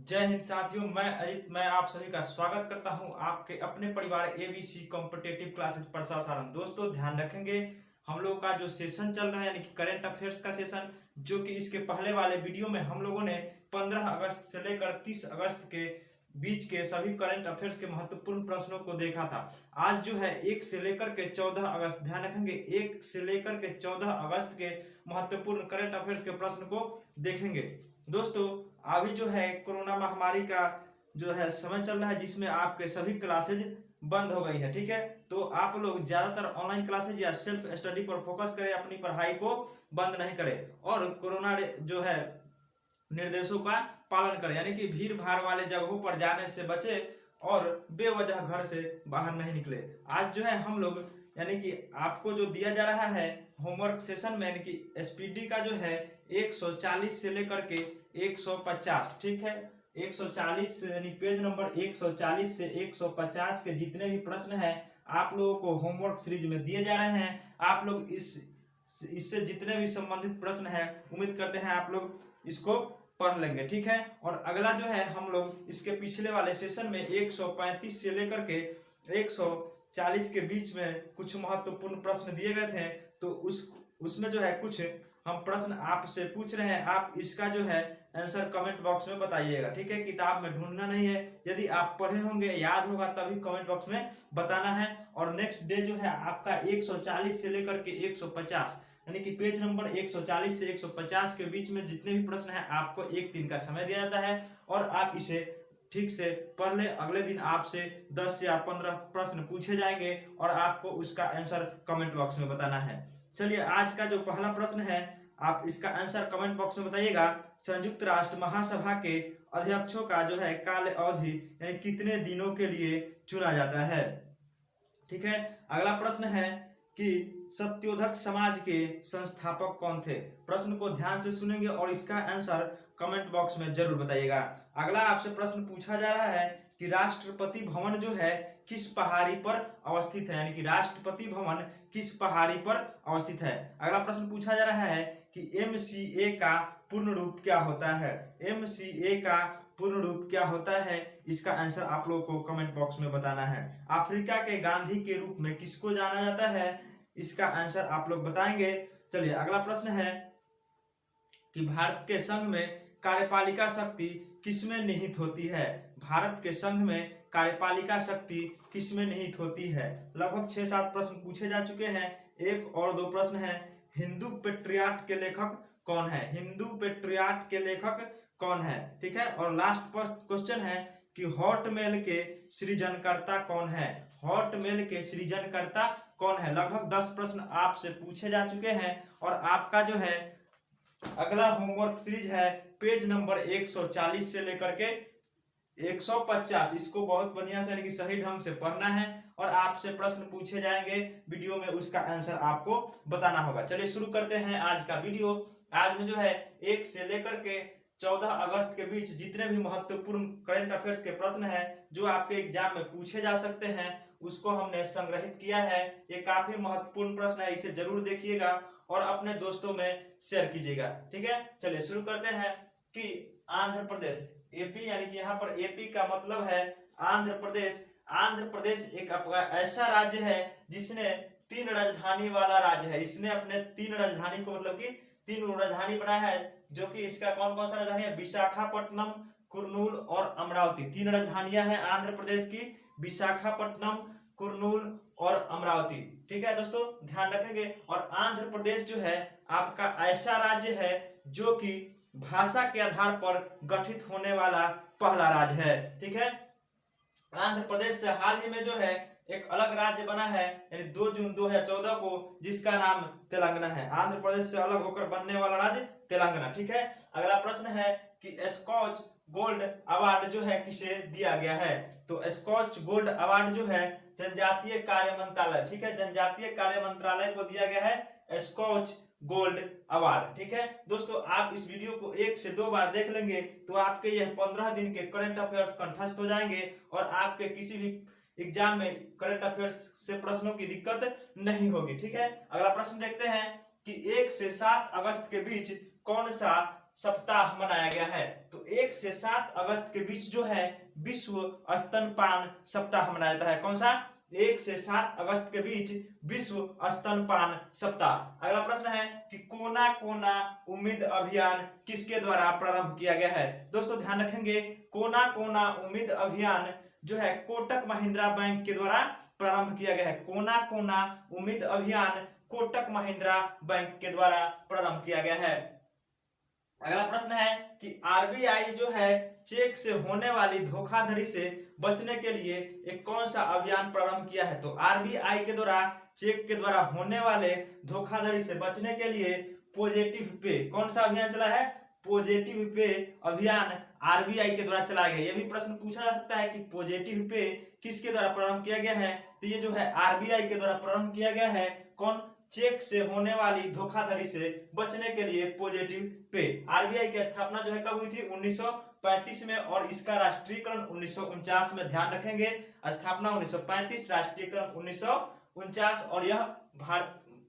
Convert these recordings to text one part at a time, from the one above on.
जय हिंद साथियों, मैं अजित मैं आप सभी का स्वागत करता हूं आपके अपने परिवार एबीसी कॉम्पिटेटिव क्लासेज प्रसारण। दोस्तों ध्यान रखेंगे, हम लोग का जो सेशन चल रहा है यानी कि करंट अफेयर्स का सेशन, जो कि इसके पहले वाले वीडियो में हम लोगों ने 15 अगस्त से लेकर 30 अगस्त के बीच के सभी करंट अफेयर्स के महत्वपूर्ण प्रश्नों को देखा था। आज जो है 1 से लेकर के 14 अगस्त, ध्यान रखेंगे 1 से लेकर के 14 अगस्त के महत्वपूर्ण करंट अफेयर्स के प्रश्न को देखेंगे। दोस्तों अभी जो है कोरोना महामारी का जो है समय चल रहा है, जिसमें आपके सभी क्लासेज बंद हो गई है। ठीक है, तो आप लोग ज्यादातर ऑनलाइन क्लासेज या सेल्फ स्टडी पर फोकस करें, अपनी पढ़ाई को बंद नहीं करें और कोरोना जो है निर्देशों का पालन करें, यानी कि भीड़ भाड़ वाले जगहों पर जाने से बचे और बेवजह घर से बाहर नहीं निकले। आज जो है हम लोग यानी कि आपको जो दिया जा रहा है होमवर्क सेशन में, यानी कि एसपीडी का जो है 140 से लेकर के 150, ठीक है 140 यानी पेज नंबर 140 से 150 के जितने भी प्रश्न हैं आप लोगों को होमवर्क सीरीज में दिए जा रहे हैं। आप लोग इससे जितने भी संबंधित प्रश्न हैं उम्मीद करते हैं आप लोग इसको पढ़ लेंगे। ठीक है, और अगला जो है हम लोग इसके पिछले वाले सेशन में 135 से लेकर के 140 के बीच में कुछ महत्वपूर्ण प्रश्न दिए गए थे, तो उसमें जो है कुछ हम प्रश्न आपसे पूछ रहे हैं। आप इसका जो है आंसर कमेंट बॉक्स में बताइएगा। ठीक है, किताब में ढूंढना नहीं है, यदि आप पढ़े होंगे याद होगा तभी कमेंट बॉक्स में बताना है। और नेक्स्ट डे जो है आपका 140 से लेकर के 150 यानी कि पेज नंबर 140 से 150 के बीच में जितने भी प्रश्न हैं आपको एक दिन का समय दिया जाता है और आप इसे ठीक से पढ़ ले। अगले दिन आपसे 10 या 15 प्रश्न पूछे जाएंगे और आपको उसका आंसर कमेंट बॉक्स में बताना है। चलिए आज का जो पहला प्रश्न है आप इसका आंसर कमेंट बॉक्स में बताइएगा। संयुक्त राष्ट्र महासभा के अध्यक्षों का जो है काल अवधि यानी कितने दिनों के लिए चुना जाता है। ठीक है, अगला प्रश्न है कि सत्योधक समाज के संस्थापक कौन थे। प्रश्न को ध्यान से सुनेंगे और इसका आंसर कमेंट बॉक्स में जरूर बताइएगा। अगला आपसे प्रश्न पूछा जा रहा है कि राष्ट्रपति भवन जो है किस पहाड़ी पर अवस्थित है, यानी कि राष्ट्रपति भवन किस पहाड़ी पर अवस्थित है। अगला प्रश्न पूछा जा रहा है कि एमसीए का पूर्ण रूप क्या होता है। एमसीए का पूर्ण रूप क्या होता है, इसका आंसर आप लोगों को कमेंट बॉक्स में बताना है। अफ्रीका के गांधी के रूप में किसको जाना जाता है, इसका आंसर आप लोग बताएंगे। चलिए अगला प्रश्न है कि भारत के संघ में कार्यपालिका शक्ति किसमें निहित होती है। भारत के संघ में कार्यपालिका शक्ति किसमें निहित होती है। लगभग 6-7 प्रश्न पूछे जा चुके हैं, एक और 2 प्रश्न हैं। हिंदू पेट्रियाट के लेखक कौन है। हिंदू पेट्रियाट के लेखक कौन है। ठीक है, और लास्ट क्वेश्चन है कि हॉटमेल के सृजनकर्ता कौन है। हॉटमेल के सृजनकर्ता कौन है। लगभग 10 प्रश्न आपसे पूछे जा चुके हैं और आपका जो है अगला होमवर्क सीरीज है पेज नंबर 140 से लेकर के 150। इसको बहुत बढ़िया से यानी कि सही ढंग से पढ़ना है और आपसे प्रश्न पूछे जाएंगे वीडियो में, उसका आंसर आपको बताना होगा। चलिए शुरू करते हैं आज का वीडियो। आज में जो है 1 से लेकर के 14 अगस्त के बीच जितने भी महत्वपूर्ण करंट अफेयर्स के प्रश्न हैं जो आपके एग्जाम में पूछे जा सकते हैं उसको हमने संग्रहित किया है। ये काफी महत्वपूर्ण प्रश्न है, इसे जरूर देखिएगा और अपने दोस्तों में शेयर कीजिएगा। ठीक है, चलिए शुरू करते हैं कि आंध्र प्रदेश एपी, यानी कि यहाँ पर एपी का मतलब है आंध्र प्रदेश। आंध्र प्रदेश एक ऐसा राज्य है जिसने 3 राजधानी वाला राज्य है। इसने अपने 3 राजधानी को मतलब कि 3 राजधानी बनाया है, जो कि इसका कौन कौन सा राजधानी है, विशाखापट्टनम, कुर्नूल और अमरावती। 3 राजधानियां हैं आंध्र प्रदेश की, विशाखापट्टनम, कुर्नूल और अमरावती। ठीक है दोस्तों, ध्यान रखेंगे। और आंध्र प्रदेश जो है आपका ऐसा राज्य है जो कि भाषा के आधार पर गठित होने वाला पहला राज्य है। ठीक है, आंध्र प्रदेश से हाल ही में जो है एक अलग राज्य बना है, यानी 2 जून 2014 को, जिसका नाम तेलंगाना है। आंध्र प्रदेश से अलग होकर बनने वाला राज्य तेलंगाना। ठीक है, अगला प्रश्न है कि स्कॉच गोल्ड अवार्ड जो है किसे दिया गया है। तो स्कॉच गोल्ड अवार्ड जो है जनजातीय कार्य मंत्रालय, ठीक है, जनजातीय कार्य मंत्रालय को दिया गया है स्कॉच गोल्ड अवार्ड। ठीक है दोस्तों, आप इस वीडियो को 1 से 2 बार देख लेंगे तो आपके यह 15 दिन के करंट अफेयर्स कंठस्थ हो जाएंगे और आपके किसी भी एग्जाम में करंट अफेयर्स से प्रश्नों की दिक्कत नहीं होगी। ठीक है, अगला प्रश्न देखते हैं कि 1 से 7 अगस्त के बीच कौन सा सप्ताह मनाया गया है। तो 1 से 7 अगस्त के बीच जो है विश्व स्तनपान सप्ताह मनाया जाता है। कौन सा? 1 से 7 अगस्त के बीच विश्व स्तनपान सप्ताह। अगला प्रश्न है कि कोना कोना उम्मीद अभियान किसके द्वारा प्रारंभ किया गया है? दोस्तों ध्यान रखेंगे, कोना कोना उम्मीद अभियान जो है कोटक महिंद्रा बैंक के द्वारा प्रारंभ किया गया है। कोना कोना उम्मीद अभियान कोटक महिंद्रा बैंक के द्वारा प्रारंभ किया गया है। अगला प्रश्न है कि आरबीआई जो है चेक से होने वाली धोखाधड़ी से बचने के लिए एक कौन सा अभियान प्रारंभ किया है? तो आरबीआई के द्वारा चेक के द्वारा होने वाले धोखाधड़ी से बचने के लिए पॉजिटिव पे कौन सा अभियान चला है? पॉजिटिव पे अभियान आरबीआई के द्वारा चलाया गया। यह भी प्रश्न पूछा जा सकता है कि पॉजिटिव पे किसके द्वारा प्रारंभ किया गया है? तो ये जो है आरबीआई के द्वारा प्रारंभ किया गया है। कौन? चेक से होने वाली धोखाधड़ी से बचने के लिए पॉजिटिव पे। आरबीआई की स्थापना जो है कब हुई थी? 1935 में, और इसका राष्ट्रीयकरण 1949 में। ध्यान रखेंगे, स्थापना 1935, राष्ट्रीयकरण 1949, और यह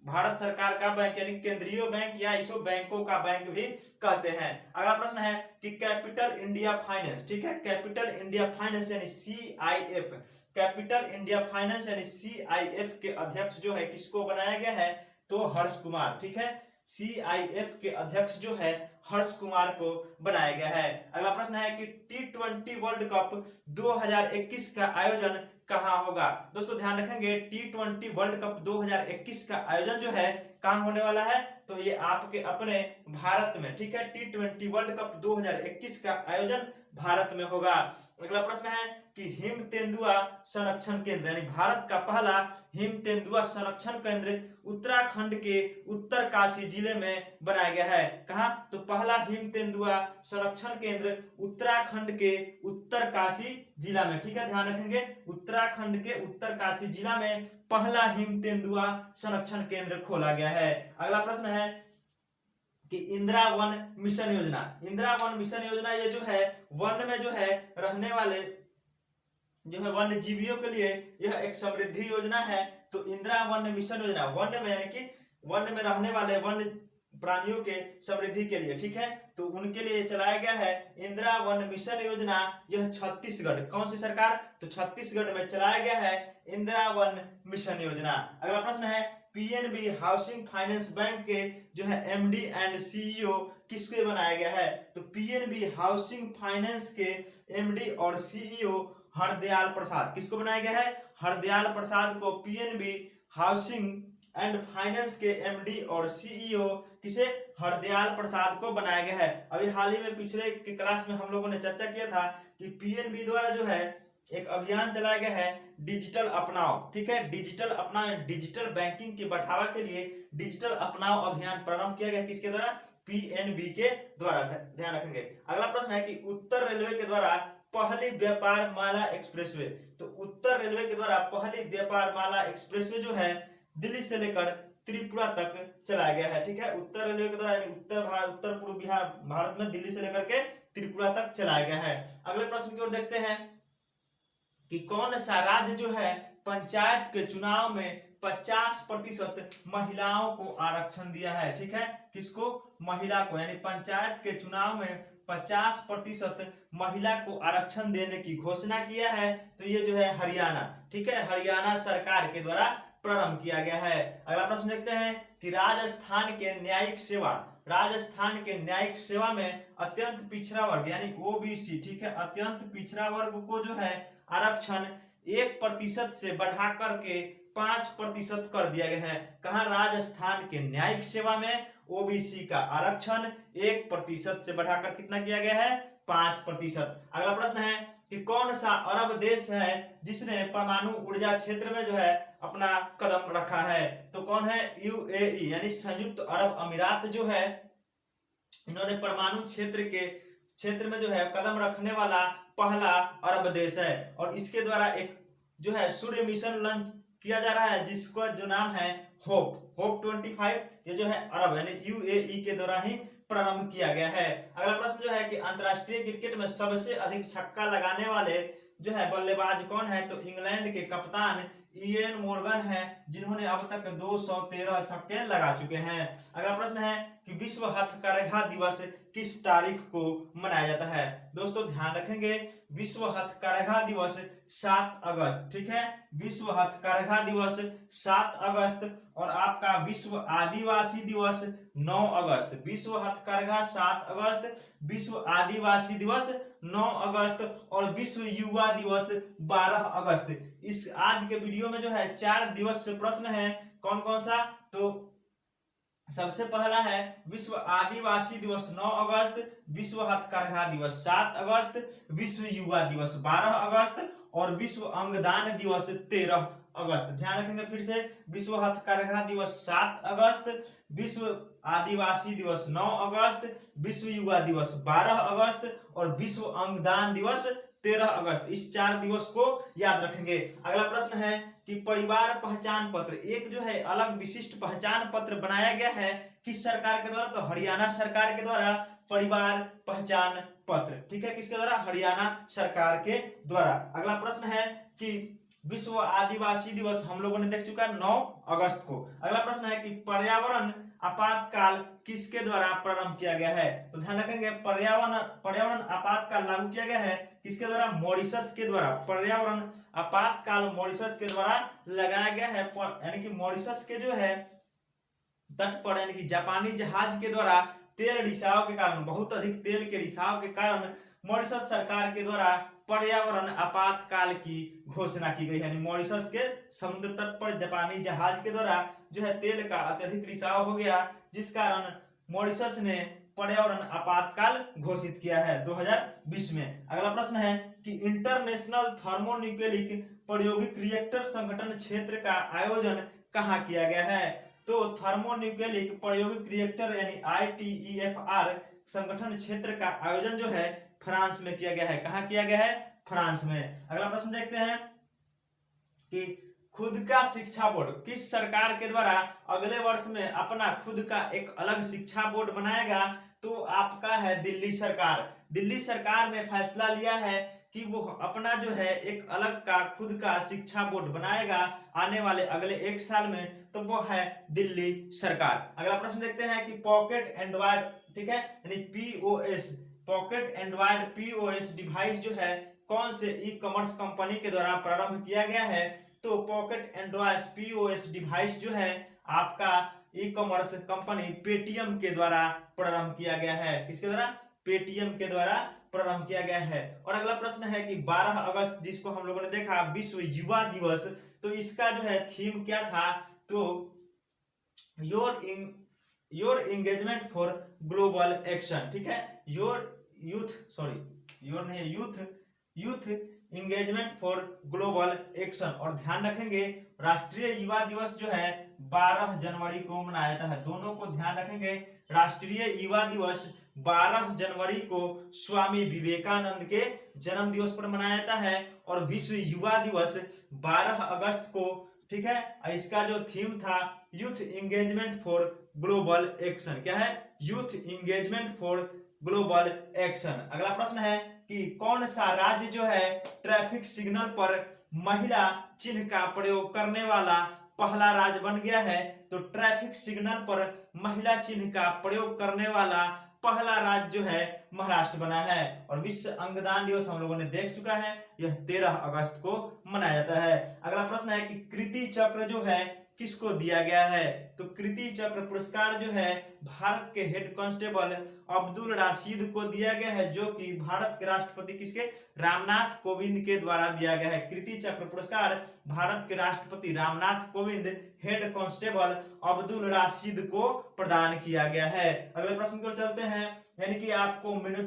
भारत सरकार का बैंक यानी केंद्रीय बैंक या इसको बैंकों का बैंक भी कहते हैं। अगला प्रश्न है कि कैपिटल इंडिया फाइनेंस, ठीक है, कैपिटल इंडिया फाइनेंस यानी CIF, कैपिटल इंडिया फाइनेंस यानी CIF के अध्यक्ष जो है किसको बनाया गया है? तो हर्ष कुमार, ठीक है, CIF के अध्यक्ष जो है हर्ष कुमार को बनाया गया है। अगला प्रश्न है कि T20 वर्ल्ड कप 2021 का आयोजन कहाँ होगा? दोस्तों ध्यान रखेंगे, T20 वर्ल्ड कप 2021 का आयोजन जो है कहाँ होने वाला है? तो ये आपके अपने भारत में, ठीक है, T20 वर्ल्ड कप 2021 का आयोजन भारत में होगा। अगला प्रश्न है कि हिम तेंदुआ संरक्षण केंद्र यानी भारत का पहला हिम तेंदुआ संरक्षण केंद्र उत्तराखंड के उत्तरकाशी जिले में बनाया गया है। कहाँ? तो पहला हिम तेंदुआ संरक्षण केंद्र उत्तराखंड के उत्तरकाशी जिला में, ठीक है, ध्यान रखेंगे, उत्तराखंड के उत्तरकाशी जिला में पहला हिम तेंदुआ संरक्षण केंद्र खोला गया है। अगला प्रश्न है कि इंदिरा वन मिशन योजना, इंदिरा वन मिशन योजना ये जो है वन में जो है रहने वाले जो है वन्य जीवियों के लिए यह एक समृद्धि योजना है। तो इंदिरा वन मिशन योजना वन में यानी कि वन में रहने वाले वन्य प्राणियों के समृद्धि के लिए, ठीक है, तो उनके लिए चलाया गया है इंदिरा वन मिशन योजना। यह छत्तीसगढ़, कौन सी सरकार? तो छत्तीसगढ़ में चलाया गया है इंदिरा वन मिशन योजना। अगला प्रश्न है पीएनबी हाउसिंग फाइनेंस बैंक के जो है MD एंड CEO किसके बनाया गया है? तो पीएनबी हाउसिंग फाइनेंस के MD और CEO हरदयाल प्रसाद, किसको बनाया गया है? हरदयाल प्रसाद को पीएनबी हाउसिंग एंड फाइनेंस के MD और CEO किसे? हरदयाल प्रसाद को बनाया गया है। अभी हाल ही में पिछले के क्लास में हम लोगों ने चर्चा किया था कि पीएनबी द्वारा जो है एक अभियान चलाया गया है डिजिटल अपनाओ, ठीक है, डिजिटल अपनाओ, डिजिटल बैंकिंग के बढ़ावा के लिए डिजिटल अपनाओ अभियान प्रारंभ किया गया किसके द्वारा? पीएनबी के द्वारा। ध्यान रखेंगे। अगला प्रश्न है कि उत्तर रेलवे के द्वारा पहली व्यापार माला एक्सप्रेसवे, तो उत्तर रेलवे के द्वारा पहली व्यापार माला एक्सप्रेसवे जो है दिल्ली से लेकर त्रिपुरा तक चलाया गया है, ठीक है, उत्तर रेलवे के द्वारा उत्तर पूर्व बिहार भारत में दिल्ली से लेकर के त्रिपुरा तक चलाया गया है। अगले प्रश्न की ओर देखते हैं कि कौन सा राज्य जो है पंचायत के चुनाव में 50% महिलाओं को आरक्षण दिया है, ठीक है, किसको? महिला को, यानी पंचायत के चुनाव में 50% महिला को आरक्षण देने की घोषणा किया है। तो ये जो है हरियाणा, ठीक है, हरियाणा सरकार के द्वारा प्रारंभ किया गया है। अगला प्रश्न देखते हैं कि राजस्थान के न्यायिक सेवा, राजस्थान के न्यायिक सेवा में अत्यंत पिछड़ा वर्ग यानी OBC, ठीक है, अत्यंत पिछड़ा वर्ग को जो है आरक्षण 1% से बढ़ा करके 5% कर दिया गया है। कहा? राजस्थान के न्यायिक सेवा में OBC का आरक्षण 1% से बढ़ाकर कितना किया गया है? 5%। अगला प्रश्न है कि कौन सा अरब देश है जिसने परमाणु ऊर्जा क्षेत्र में जो है अपना कदम रखा है? तो कौन है? UAE यानी संयुक्त अरब अमीरात जो है, इन्होंने परमाणु क्षेत्र में जो है कदम रखने वाला पहला अरब देश है। और इसके द्वारा एक जो है सूर्य मिशन लॉन्च किया जा रहा है जिसका जो नाम है होप 25। ये जो है अरब यानी UAE के द्वारा ही प्रारंभ किया गया है। अगला प्रश्न जो है कि अंतरराष्ट्रीय क्रिकेट में सबसे अधिक छक्का लगाने वाले जो है बल्लेबाज कौन है? तो इंग्लैंड के कप्तान इयन मॉर्गन है, जिन्होंने अब तक 213 छक्के लगा चुके हैं। अगला प्रश्न है कि विश्व हथकरघा दिवस किस तारीख को मनाया जाता है? दोस्तों ध्यान रखेंगे, विश्व हथकरघा दिवस 7 अगस्त, ठीक है, विश्व हथकरघा दिवस 7 अगस्त, और आपका विश्व आदिवासी दिवस 9 अगस्त। विश्व हथकरघा 7 अगस्त, विश्व आदिवासी दिवस 9 अगस्त और विश्व युवा दिवस 12 अगस्त। इस आज के वीडियो में जो है 4 दिवस से प्रश्न है। कौन कौन सा? तो सबसे पहला है विश्व आदिवासी दिवस 9 अगस्त, विश्व हथकरघा दिवस 7 अगस्त, विश्व युवा दिवस 12 अगस्त और विश्व अंगदान दिवस 13 अगस्त। ध्यान रखेंगे फिर से, विश्व हथकरघा दिवस 7 अगस्त, विश्व आदिवासी दिवस 9 अगस्त, विश्व युवा दिवस 12 अगस्त और विश्व अंगदान दिवस 13 अगस्त। इस 4 दिवस को याद रखेंगे। अगला प्रश्न है कि परिवार पहचान पत्र, एक जो है अलग विशिष्ट पहचान पत्र बनाया गया है किस सरकार के द्वारा? तो हरियाणा सरकार के द्वारा परिवार पहचान पत्र, ठीक है, किसके द्वारा? हरियाणा सरकार के द्वारा। अगला प्रश्न है कि विश्व आदिवासी दिवस हम लोगों ने देख चुका है 9 अगस्त को। अगला प्रश्न है कि पर्यावरण आपातकाल किसके द्वारा प्रारंभ किया गया है? तो ध्यान रखेंगे, पर्यावरण आपातकाल लागू किया गया है किसके द्वारा? मॉरिशस के द्वारा। पर्यावरण आपातकाल मॉरिशस के द्वारा लगाया गया है, यानी कि मॉरिशस के जो है तट पर, यानी कि जापानी जहाज के द्वारा तेल रिसाव के कारण, बहुत अधिक तेल के रिसाव के कारण मॉरिशस सरकार के द्वारा पर्यावरण आपातकाल की घोषणा की गई है। यानी मॉरिशस के समुद्र तट पर जापानी जहाज के द्वारा जो है तेल का अत्यधिक रिसाव हो गया, जिस कारण मॉरिशस ने पर्यावरण आपातकाल घोषित किया है 2020 में। अगला प्रश्न है कि इंटरनेशनल थर्मोन्यूक्लिक प्रायोगिक रिएक्टर संगठन क्षेत्र का आयोजन कहाँ किया गया है? तो थर्मोन्यूक्लिक प्रायोगिक रिएक्टर यानी ITEFR संगठन क्षेत्र का आयोजन जो है फ्रांस में किया गया है। कहाँ किया गया है? फ्रांस में। अगला प्रश्न देखते हैं कि खुद का शिक्षा बोर्ड किस सरकार के द्वारा अगले वर्ष में अपना खुद का एक अलग शिक्षा बोर्ड बनाएगा? तो आपका है दिल्ली सरकार। दिल्ली सरकार ने फैसला लिया है कि वो अपना जो है एक अलग का खुद का शिक्षा बोर्ड बनाएगा आने वाले अगले 1 साल में, तो वो है दिल्ली सरकार। अगला प्रश्न देखते हैं कि पॉकेट एंड्रॉइड, ठीक है, यानी POS, pocket Android POS device जो है कौन से ई कॉमर्स कंपनी के द्वारा प्रारंभ किया गया है? तो पॉकेट एंड्रॉइड POS डिवाइस जो है आपका ई कॉमर्स कंपनी पेटीएम के द्वारा प्रारंभ किया गया है। किसके द्वारा? पेटीएम के द्वारा प्रारंभ किया गया है। और अगला प्रश्न है कि 12 अगस्त जिसको हम लोगों ने देखा विश्व युवा दिवस, तो इसका जो है थीम क्या था? तो your engagement for global action, ठीक है, youth engagement for global action. और ध्यान रखेंगे राष्ट्रीय युवा दिवस जो है 12 जनवरी को मनाया जाता है। दोनों को ध्यान रखेंगे, राष्ट्रीय युवा दिवस 12 जनवरी को स्वामी विवेकानंद के जन्म दिवस पर मनाया जाता है और विश्व युवा दिवस 12 अगस्त को, ठीक है। इसका जो थीम था youth engagement for global action, क्या है? Youth engagement for global action. अगला प्रश्न है कि कौन सा राज्य जो है ट्रैफिक सिग्नल पर महिला चिन्ह का प्रयोग करने वाला पहला राज्य बन गया है? तो ट्रैफिक सिग्नल पर महिला चिन्ह का प्रयोग करने वाला पहला राज्य जो है महाराष्ट्र बना है। और विश्व अंगदान दिवस हम लोगों ने देख चुका है, यह 13 अगस्त को मनाया जाता है। अगला प्रश्न है कि कृति चक्र जो है किसको दिया गया है? तो कृति चक्र पुरस्कार जो है भारत के हेड कांस्टेबल अब्दुल राशिद को दिया गया है, जो कि भारत के राष्ट्रपति किसके? रामनाथ कोविंद के द्वारा दिया गया है। कृति चक्र पुरस्कार भारत के राष्ट्रपति रामनाथ कोविंद हेड कांस्टेबल अब्दुल राशिद को प्रदान किया गया है। अगले प्रश्न की ओर चलते हैं, यानी कि आपको मिनी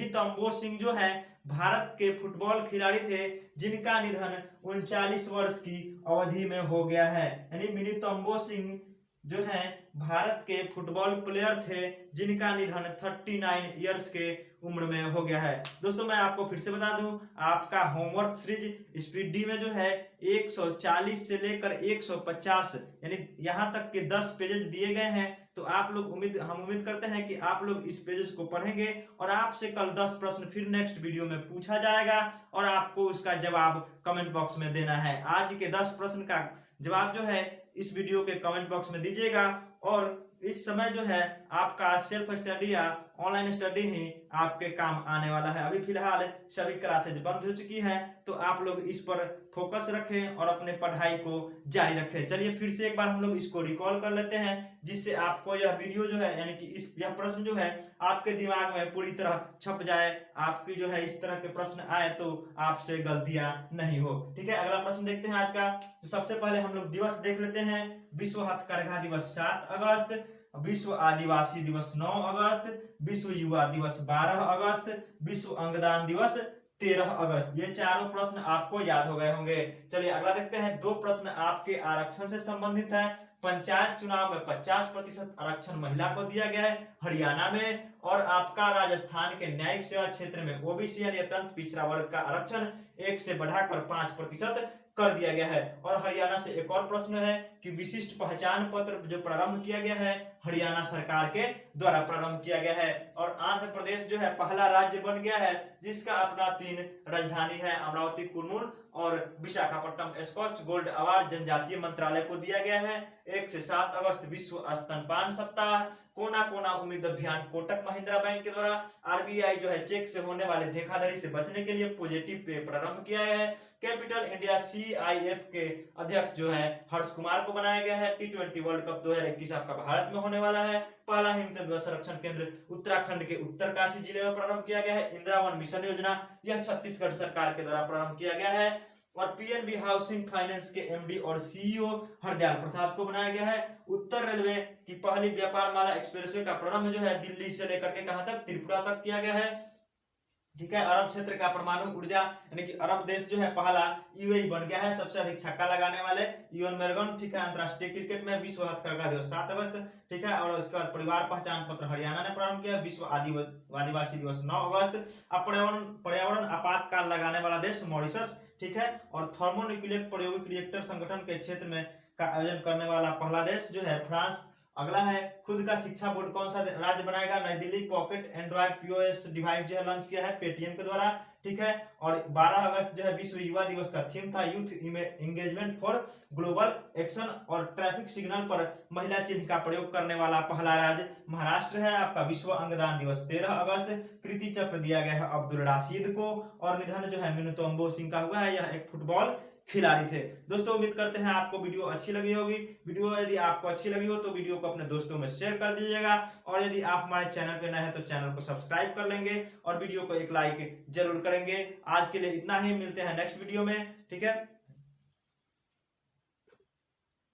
तंबो सिंह जो है भारत के फुटबॉल खिलाड़ी थे जिनका निधन 39 वर्ष की अवधि में हो गया है। यानी मिनी तंबो सिंह जो है भारत के फुटबॉल प्लेयर थे जिनका निधन 39 इयर्स के उम्र में हो गया है। दोस्तों मैं आपको फिर से बता दूं, आपका होमवर्क सीरीज स्पीड डी में जो है 140 से लेकर 150 यानी यहाँ तक के 10 पेजेस दिए गए हैं। तो आप लोग हम उम्मीद करते हैं कि आप लोग इस पेजेस को पढ़ेंगे और आपसे कल 10 प्रश्न फिर नेक्स्ट वीडियो में पूछा जाएगा और आपको उसका जवाब कमेंट बॉक्स में देना है। आज के 10 प्रश्न का जवाब जो है इस वीडियो के कमेंट बॉक्स में दीजिएगा और इस समय जो है आपका सेल्फ स्टडी या ऑनलाइन स्टडी ही आपके काम आने वाला है। अभी फिलहाल सभी क्लासेज बंद हो चुकी हैं, तो आप लोग इस पर फोकस रखें और अपने पढ़ाई को जारी रखें। चलिए फिर से एक बार हम लोग इसको रिकॉल कर लेते हैं, जिससे आपको यह वीडियो जो है यानी कि यह प्रश्न जो है आपके दिमाग में पूरी तरह छप जाए। आपकी जो है इस तरह के प्रश्न आए तो आपसे गलतियां नहीं हो। ठीक है, अगला प्रश्न देखते हैं आज का। तो सबसे पहले हम लोग दिवस देख लेते हैं। विश्व हथकरघा दिवस 7 अगस्त, विश्व आदिवासी दिवस 9 अगस्त, विश्व युवा दिवस 12 अगस्त, विश्व अंगदान दिवस 13 अगस्त। ये चारों प्रश्न आपको याद हो गए होंगे। चलिए अगला देखते हैं। 2 प्रश्न आपके आरक्षण से संबंधित है। पंचायत चुनाव में 50% आरक्षण महिला को दिया गया है हरियाणा में, और आपका राजस्थान के न्यायिक सेवा क्षेत्र में ओबीसी यानी अत्यंत पिछड़ा वर्ग का आरक्षण 1 से बढ़ाकर 5% कर दिया गया है। और हरियाणा से एक और प्रश्न है कि विशिष्ट पहचान पत्र जो प्रारंभ किया गया है हरियाणा सरकार के द्वारा प्रारंभ किया गया है। और आंध्र प्रदेश जो है पहला राज्य बन गया है जिसका अपना 3 राजधानी है, अमरावती, कुर्नूल और विशाखापट्टनम। स्कॉच गोल्ड अवार्ड जनजातीय मंत्रालय को दिया गया है। 1 से 7 अगस्त विश्व स्तनपान सप्ताह। कोना कोना उम्मीद अभियान कोटक महिंद्रा बैंक के द्वारा। आरबीआई जो है चेक से होने वाले धोखाधड़ी से बचने के लिए पॉजिटिव पे प्रारंभ किया है। कैपिटल इंडिया सीआईएफ के अध्यक्ष जो है हर्ष कुमार को बनाया गया है। T20 वर्ल्ड कप 2021 आपका भारत में होने वाला है। पहला हिमतंतु संरक्षण केंद्र उत्तराखंड के उत्तरकाशी जिले में प्रारंभ किया गया है। इंदिरा वन मिशन योजना यह छत्तीसगढ़ सरकार के द्वारा प्रारंभ किया गया है। और पीएनबी हाउसिंग फाइनेंस के एमडी और सीईओ हरदयाल प्रसाद को बनाया गया है। उत्तर रेलवे की पहली व्यापार माला एक्सप्रेसवे का प्रारंभ जो है दिल्ली से लेकर के कहां तक, त्रिपुरा तक किया गया है। ठीक है, अरब क्षेत्र का परमाणु ऊर्जा यानी कि अरब देश जो है पहला यूएई बन गया है सबसे अधिक छक्का लगाने वाले यूएन मेरगन। ठीक है, अंतरराष्ट्रीय क्रिकेट में विश्व हथकरघा दिवस 7 अगस्त। ठीक है, और उसके बाद परिवार पहचान पत्र हरियाणा ने प्रारंभ किया। विश्व आदिवासी दिवस 9 अगस्त। अब पर्यावरण आपातकाल लगाने वाला देश मॉरिशस। ठीक है, और थर्मोन्यूक्लियर प्रायोगिक रिएक्टर संगठन के क्षेत्र में का आयोजन करने वाला पहला देश जो है फ्रांस। अगला है खुद का शिक्षा बोर्ड कौन सा राज्य बनाएगा। नई Delhi. Pocket Android POS device जो है लॉन्च किया है पेटीएम के द्वारा। ठीक है, और 12 अगस्त जो है विश्व युवा दिवस का थीम था youth engagement for global action. और ट्रैफिक सिग्नल पर महिला चिन्ह का प्रयोग करने वाला पहला राज्य महाराष्ट्र है। आपका विश्व अंगदान दिवस 13 अगस्त। कृति चक्र दिया गया है अब्दुल राशिद को। और निधन जो है मिनुतोम्बो सिंह का हुआ है, यह एक फुटबॉल खिलाड़ी थे। दोस्तों उम्मीद करते हैं आपको वीडियो अच्छी लगी होगी। वीडियो यदि आपको अच्छी लगी हो तो वीडियो को अपने दोस्तों में शेयर कर दीजिएगा। और यदि आप हमारे चैनल पे नए हैं तो चैनल को सब्सक्राइब कर लेंगे और वीडियो को एक लाइक जरूर करेंगे। आज के लिए इतना ही, मिलते हैं नेक्स्ट वीडियो में। ठीक है।